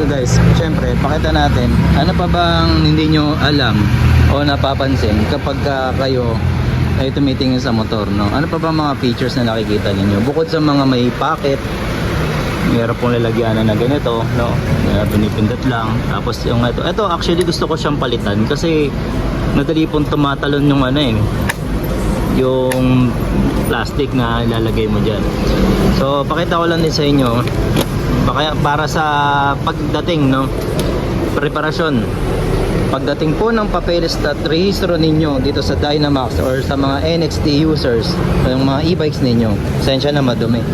ito guys, syempre pakita natin ano pa bang hindi nyo alam o napapansin kapag kayo ay tumitingin sa motor, no? Ano pa bang mga features na nakikita ninyo bukod sa mga may pocket, meron pong lalagyanan na ganito, no? Pinipindot lang. Tapos yung ito actually gusto ko siyang palitan kasi madali pong tumatalon yung ano eh, yung plastic na ilalagay mo dyan. So pakita ko lang din sa inyo para sa pagdating, no, preparasyon, pagdating po ng papeles at rehistro ninyo dito sa Dynamax or sa mga NXT users, yung mga e-bikes ninyo, sensya na madumi.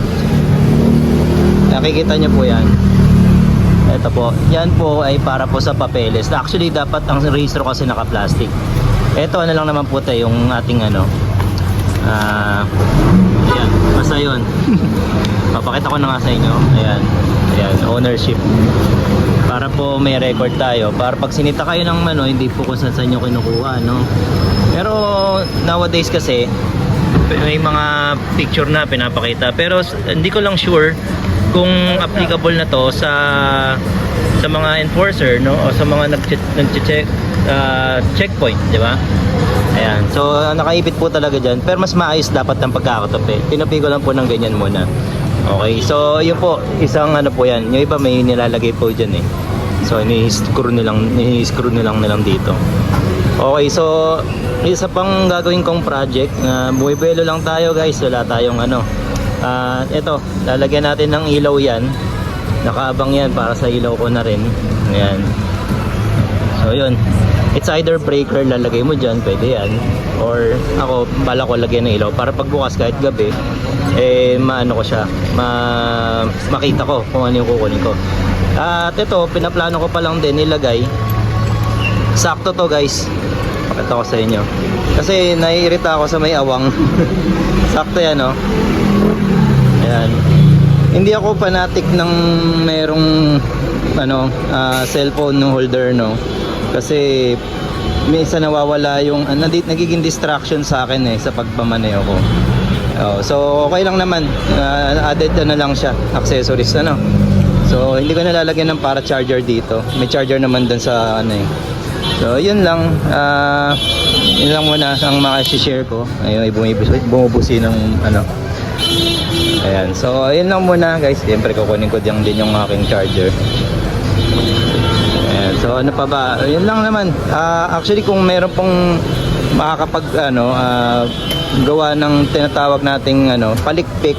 Nakikita nyo po yan. Ito po, yan po ay para po sa papeles. Actually dapat ang rehistro kasi naka-plastic. Ito ano lang naman po tayo yung ating ano, ayan, basta yun. Papakita ko na nga sa inyo. Ayan, ayan, ownership, para po may record tayo, para pag sinita kayo ng ano, hindi po kung saan nyo kinukuha, no? Pero nowadays kasi may mga picture na pinapakita, pero hindi ko lang sure kung applicable na to sa mga enforcer, no, o sa mga nag-check checkpoint, di ba? Ayan, so nakaipit po talaga dyan, pero mas maayos dapat ng pagkakatupi. Tinupi ko lang po ng ganyan muna. Okay, so yun po, isang ano po yan. Yung iba may nilalagay po dyan eh. So ni-screw nilang dito. Okay, so isa pang gagawin kong project, buwibelo lang tayo guys, wala tayong ano. Ito, lalagyan natin ng ilaw yan. Nakaabang yan para sa ilaw ko na rin. Ayan. So yun, it's either breaker lalagay mo dyan, pwede yan, or ako bala ko lagyan ng ilaw para pagbukas kahit gabi maano ko siya, makita ko kung ano yung kukunin ko. At ito, pinaplano ko pa lang din nilagay. Sakto to guys, pakita ko sa inyo kasi naiirita ako sa may awang. Sakto yan, no? Ayan. Hindi ako fanatic ng merong ano, cellphone holder, no? Kasi minsan nawawala yung nagiging distraction sa akin eh sa pagpamaneho ko. So okay lang naman, added na lang siya, accessories na, no? So hindi ko nalalagyan ng para charger dito. May charger naman dun sa ano eh. So yun lang, yun lang muna ang makashare ko. Ayun, bumubusi ng ano. Ayan, so ayun lang muna guys. Siyempre kukunin ko din yung aking charger. Ayan, so ano pa ba? Yun lang naman. Actually kung meron pong makakapag ano, gawa ng tinatawag nating ano, palikpik,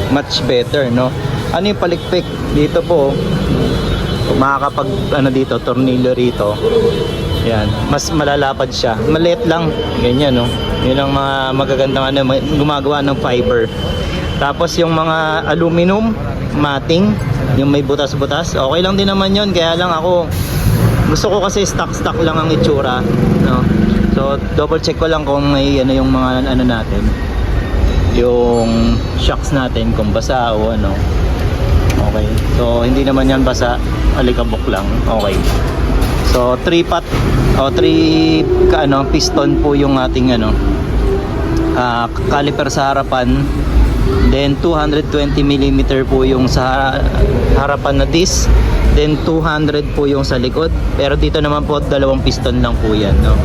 much better, no? Ano yung palikpik? Dito po, kung makakapag ano dito, tornilyo rito. Ayan, mas malalapad siya. Maliit lang, ganyan, no? Yun ang mga magagandang ano, gumagawa ng fiber. Tapos yung mga aluminum matting, yung may butas-butas, okay lang din naman yun. Kaya lang ako, gusto ko kasi stock lang ang itsura, no? So double check ko lang kung may ano yung mga ano natin, yung shocks natin kung basa o ano. Okay, so hindi naman yan basa, alikabok lang. Okay, so 3 piston po yung ating ano, caliper sa harapan. Then 220mm po yung sa harapan na disc. Then 200 po yung sa likod. Pero dito naman po 2 piston lang po yan, no?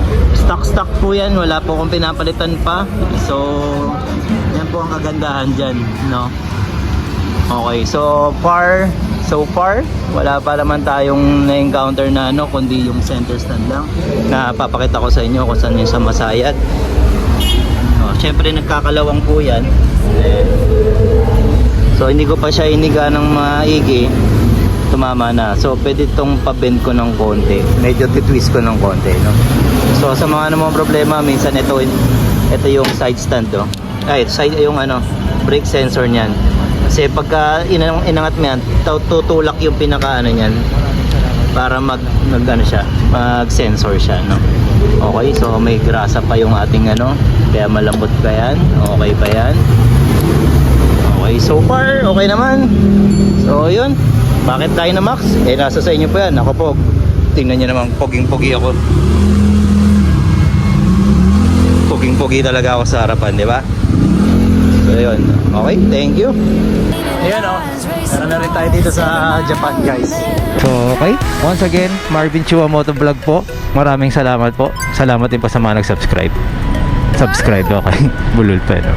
Stock po yan, wala po akong pinapalitan pa. So yan po ang kagandahan dyan, no? Okay, so far wala pa naman tayong na-encounter na ano, kundi yung center stand lang na papakita ko sa inyo kung saan yung sa masayad. Syempre nagkakalawang po yan. So hindi ko pa siya iniga ng maigi, tumama na. So pwede itong pa-bend ko ng konti, medyo titwist ko ng konti, no? So sa mga ano mga problema, minsan ito yung side stand, no? Ay, side yung ano, brake sensor niyan. Kasi pagka inangat mo yan, tutulak yung pinaka ano niyan para mag sensor siya, no? Okay, so may grasa pa yung ating ano, kaya malambot pa yan. Okay pa yan. Okay, so far okay naman. So yun, bakit Dynamax? Nasa sa inyo po yan. Ako po, tingnan nyo naman, poging-pogi ako. Poging-pogi talaga ako sa harapan, di ba? So yun. Okay, thank you. Ayan o. Meron na rin tayo dito sa Japan, guys. So okay, once again, Marvin Chua Motovlog po. Maraming salamat po. Salamat din po sa mga nag-subscribe. Subscribe, okay. Bulol pa, no?